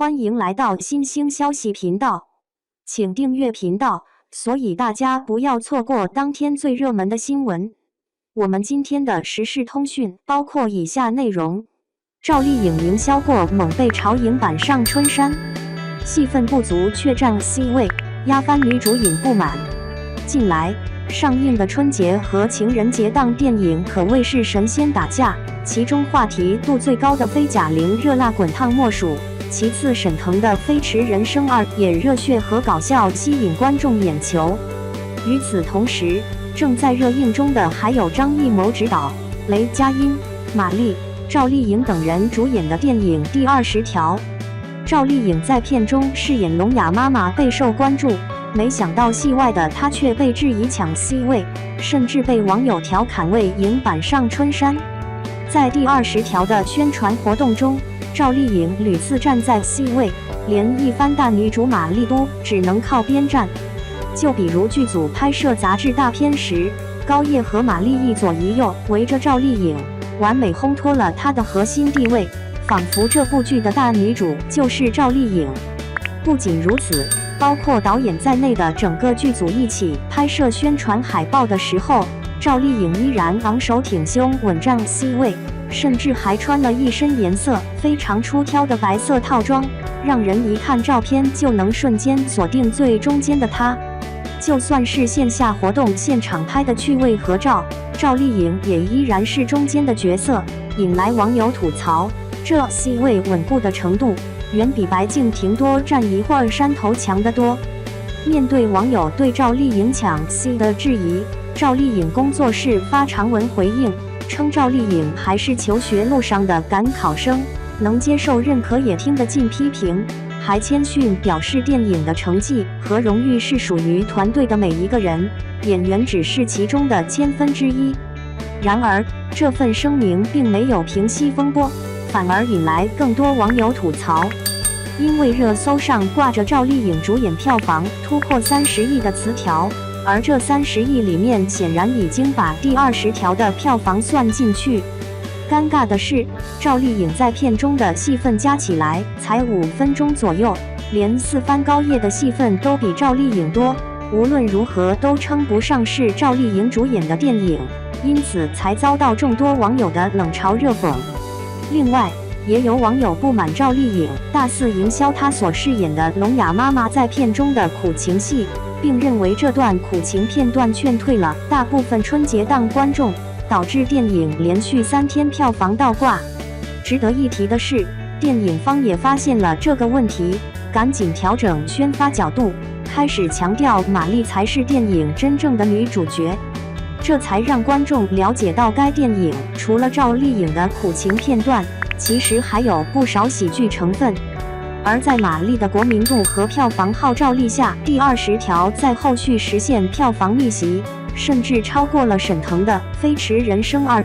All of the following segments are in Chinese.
欢迎来到新兴消息频道，请订阅频道，所以大家不要错过当天最热门的新闻。我们今天的时事通讯包括以下内容：赵丽颖营销过猛被嘲影版上春山，戏份不足却占 C 位，压翻女主影不满。近来上映的春节和情人节档电影可谓是神仙打架，其中话题度最高的非贾玲热辣滚烫莫属，其次沈腾的《飞驰人生2》也热血和搞笑吸引观众眼球。与此同时，正在热映中的还有张艺谋执导、雷佳音、马丽、赵丽颖等人主演的电影《第20条》。赵丽颖在片中饰演聋哑妈妈备受关注，没想到戏外的她却被质疑抢 C 位，甚至被网友调侃为影版上春山。在第20条的宣传活动中，赵丽颖屡次站在 C 位，连一番大女主马丽都只能靠边站。就比如剧组拍摄杂志大片时，高叶和马丽一左一右围着赵丽颖，完美烘托了她的核心地位，仿佛这部剧的大女主就是赵丽颖。不仅如此，包括导演在内的整个剧组一起拍摄宣传海报的时候，赵丽颖依然昂首挺胸稳占 C 位，甚至还穿了一身颜色非常出挑的白色套装，让人一看照片就能瞬间锁定最中间的她。就算是线下活动现场拍的趣味合照，赵丽颖也依然是中间的角色，引来网友吐槽，这 C 位稳固的程度远比白敬亭多站一会儿山头强得多。面对网友对赵丽颖抢 C 的质疑，赵丽颖工作室发长文回应，称赵丽颖还是求学路上的赶考生，能接受认可也听得进批评，还谦逊表示电影的成绩和荣誉是属于团队的每一个人，演员只是其中的千分之一。然而，这份声明并没有平息风波，反而引来更多网友吐槽。因为热搜上挂着赵丽颖主演票房突破30亿的词条，而这30亿里面显然已经把第20条的票房算进去。尴尬的是，赵丽颖在片中的戏份加起来才5分钟左右，连4番高叶的戏份都比赵丽颖多，无论如何都称不上是赵丽颖主演的电影，因此才遭到众多网友的冷嘲热讽。另外，也有网友不满赵丽颖大肆营销她所饰演的聋哑妈妈在片中的苦情戏，并认为这段苦情片段劝退了大部分春节档观众，导致电影连续3天票房倒挂。值得一提的是，电影方也发现了这个问题，赶紧调整宣发角度，开始强调马丽才是电影真正的女主角，这才让观众了解到该电影除了赵丽颖的苦情片段，其实还有不少喜剧成分。而在马丽的国民度和票房号召力下，第20条在后续实现票房逆袭，甚至超过了沈腾的《飞驰人生2》。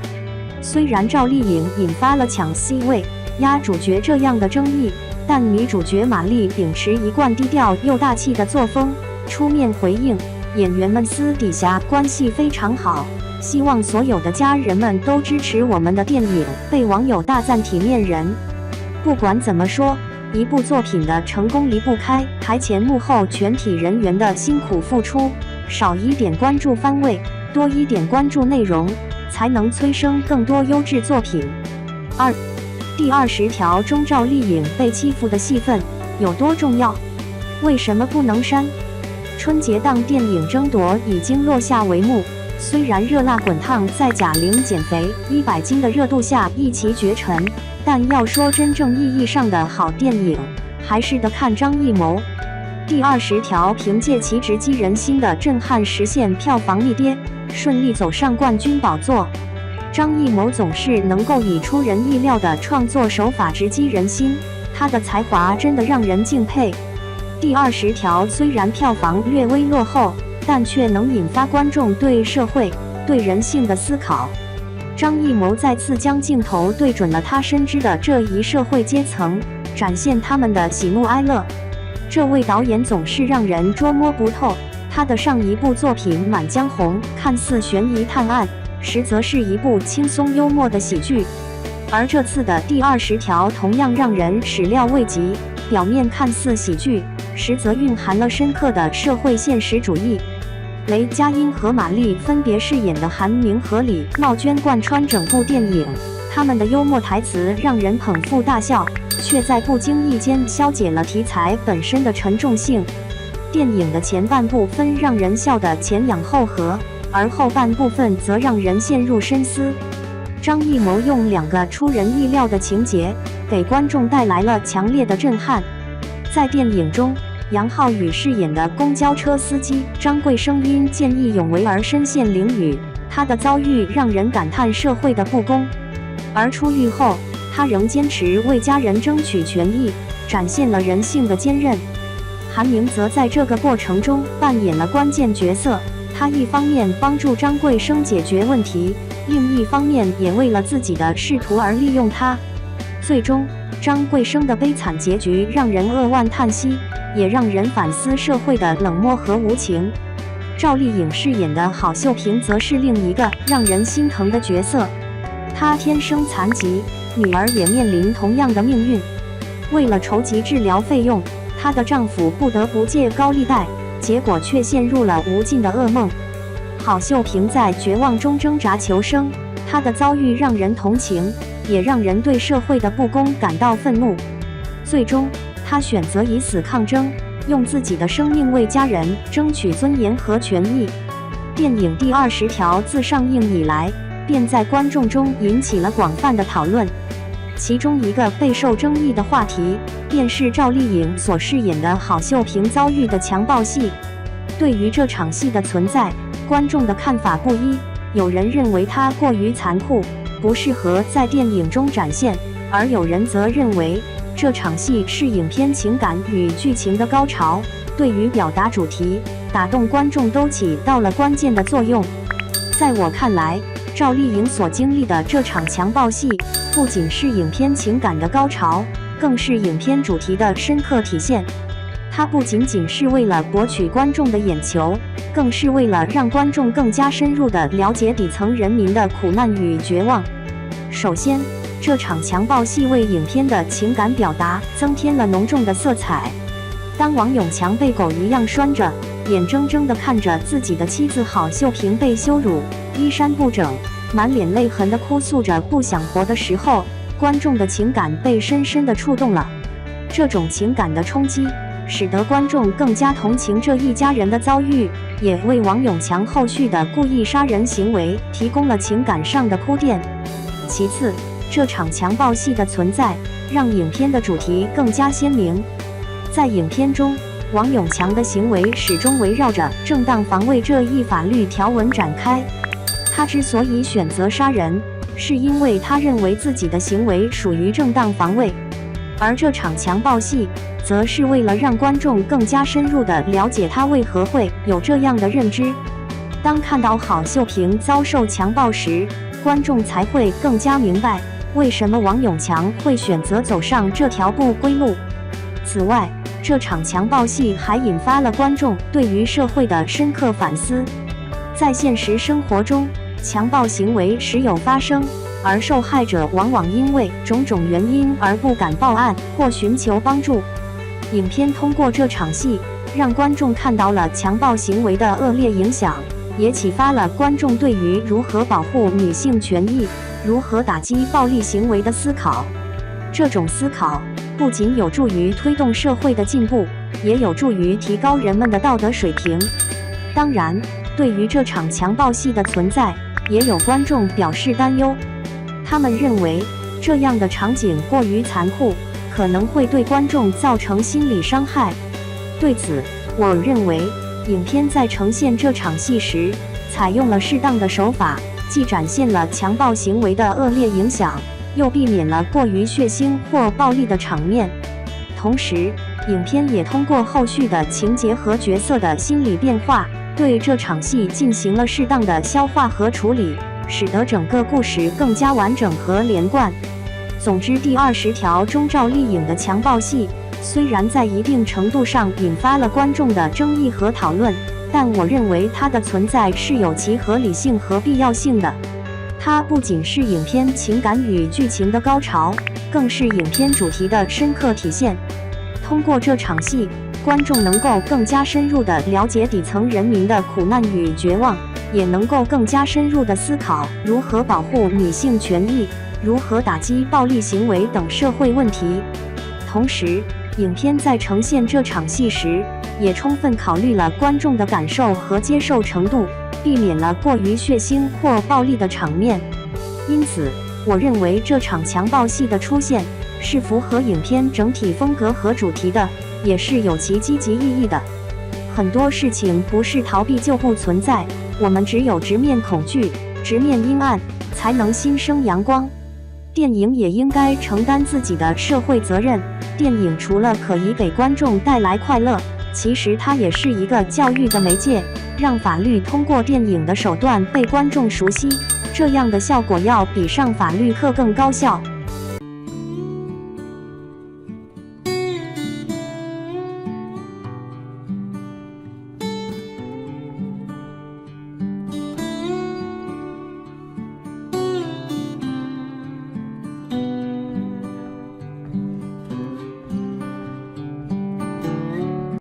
虽然赵丽颖引发了抢 C 位、压主角这样的争议，但女主角马丽秉持一贯低调又大气的作风，出面回应，演员们私底下关系非常好，希望所有的家人们都支持我们的电影，被网友大赞体面人。不管怎么说，一部作品的成功离不开台前幕后全体人员的辛苦付出，少一点关注番位，多一点关注内容，才能催生更多优质作品。2. 第20条中赵丽颖被欺负的戏份有多重要？为什么不能删？春节档电影争夺已经落下帷幕，虽然热辣滚烫在贾玲减肥100斤的热度下一骑绝尘，但要说真正意义上的好电影，还是得看张艺谋。第20条凭借其直击人心的震撼实现票房逆跌，顺利走上冠军宝座。张艺谋总是能够以出人意料的创作手法直击人心，他的才华真的让人敬佩。第20条虽然票房略微落后，但却能引发观众对社会、对人性的思考。张艺谋再次将镜头对准了他深知的这一社会阶层，展现他们的喜怒哀乐。这位导演总是让人捉摸不透，他的上一部作品《满江红》看似悬疑探案，实则是一部轻松幽默的喜剧。而这次的第20条同样让人始料未及，表面看似喜剧，实则蕴含了深刻的社会现实主义。雷佳音和马丽分别饰演的韩明和李茂娟贯穿整部电影，他们的幽默台词让人捧腹大笑，却在不经意间消解了题材本身的沉重性。电影的前半部分让人笑得前仰后合，而后半部分则让人陷入深思。张艺谋用2个出人意料的情节，给观众带来了强烈的震撼。在电影中，杨浩宇饰演的公交车司机张贵生因见义勇为而身陷囹圄，他的遭遇让人感叹社会的不公。而出狱后，他仍坚持为家人争取权益，展现了人性的坚韧。韩明则在这个过程中扮演了关键角色，他一方面帮助张贵生解决问题，另一方面也为了自己的仕途而利用他。最终，张贵生的悲惨结局让人扼腕叹息，也让人反思社会的冷漠和无情。赵丽颖饰演的郝秀萍则是另一个让人心疼的角色。她天生残疾，女儿也面临同样的命运。为了筹集治疗费用，她的丈夫不得不借高利贷，结果却陷入了无尽的噩梦。郝秀萍在绝望中挣扎求生，她的遭遇让人同情，也让人对社会的不公感到愤怒。最终，她选择以死抗争，用自己的生命为家人争取尊严和权益。电影第20条自上映以来，便在观众中引起了广泛的讨论。其中一个备受争议的话题，便是赵丽颖所饰演的郝秀萍遭遇的强暴戏。对于这场戏的存在，观众的看法不一，有人认为它过于残酷，不适合在电影中展现，而有人则认为这场戏是影片情感与剧情的高潮，对于表达主题、打动观众都起到了关键的作用。在我看来，赵丽颖所经历的这场强暴戏，不仅是影片情感的高潮，更是影片主题的深刻体现。它不仅仅是为了博取观众的眼球，更是为了让观众更加深入地了解底层人民的苦难与绝望。首先，这场强暴戏为影片的情感表达增添了浓重的色彩。当王永强被狗一样拴着，眼睁睁地看着自己的妻子郝秀萍被羞辱，衣衫不整，满脸泪痕地哭诉着不想活的时候，观众的情感被深深地触动了。这种情感的冲击，使得观众更加同情这一家人的遭遇，也为王永强后续的故意杀人行为提供了情感上的铺垫。其次，这场强暴戏的存在，让影片的主题更加鲜明。在影片中，王永强的行为始终围绕着正当防卫这一法律条文展开。他之所以选择杀人，是因为他认为自己的行为属于正当防卫。而这场强暴戏，则是为了让观众更加深入地了解他为何会有这样的认知。当看到郝秀萍遭受强暴时，观众才会更加明白，为什么王永强会选择走上这条不归路。此外，这场强暴戏还引发了观众对于社会的深刻反思。在现实生活中，强暴行为时有发生，而受害者往往因为种种原因而不敢报案或寻求帮助。影片通过这场戏，让观众看到了强暴行为的恶劣影响，也启发了观众对于如何保护女性权益、如何打击暴力行为的思考。这种思考不仅有助于推动社会的进步，也有助于提高人们的道德水平。当然，对于这场强暴戏的存在，也有观众表示担忧。他们认为，这样的场景过于残酷，可能会对观众造成心理伤害。对此，我认为，影片在呈现这场戏时，采用了适当的手法，既展现了强暴行为的恶劣影响，又避免了过于血腥或暴力的场面。同时，影片也通过后续的情节和角色的心理变化，对这场戏进行了适当的消化和处理，使得整个故事更加完整和连贯。总之，第20条中赵丽颖的强暴戏，虽然在一定程度上引发了观众的争议和讨论，但我认为它的存在是有其合理性和必要性的。它不仅是影片情感与剧情的高潮，更是影片主题的深刻体现。通过这场戏，观众能够更加深入地了解底层人民的苦难与绝望，也能够更加深入地思考如何保护女性权益、如何打击暴力行为等社会问题。同时，影片在呈现这场戏时，也充分考虑了观众的感受和接受程度，避免了过于血腥或暴力的场面。因此，我认为这场强暴戏的出现是符合影片整体风格和主题的，也是有其积极意义的。很多事情不是逃避就不存在，我们只有直面恐惧，直面阴暗，才能新生阳光。电影也应该承担自己的社会责任。电影除了可以给观众带来快乐，其实它也是一个教育的媒介，让法律通过电影的手段被观众熟悉，这样的效果要比上法律课更高效。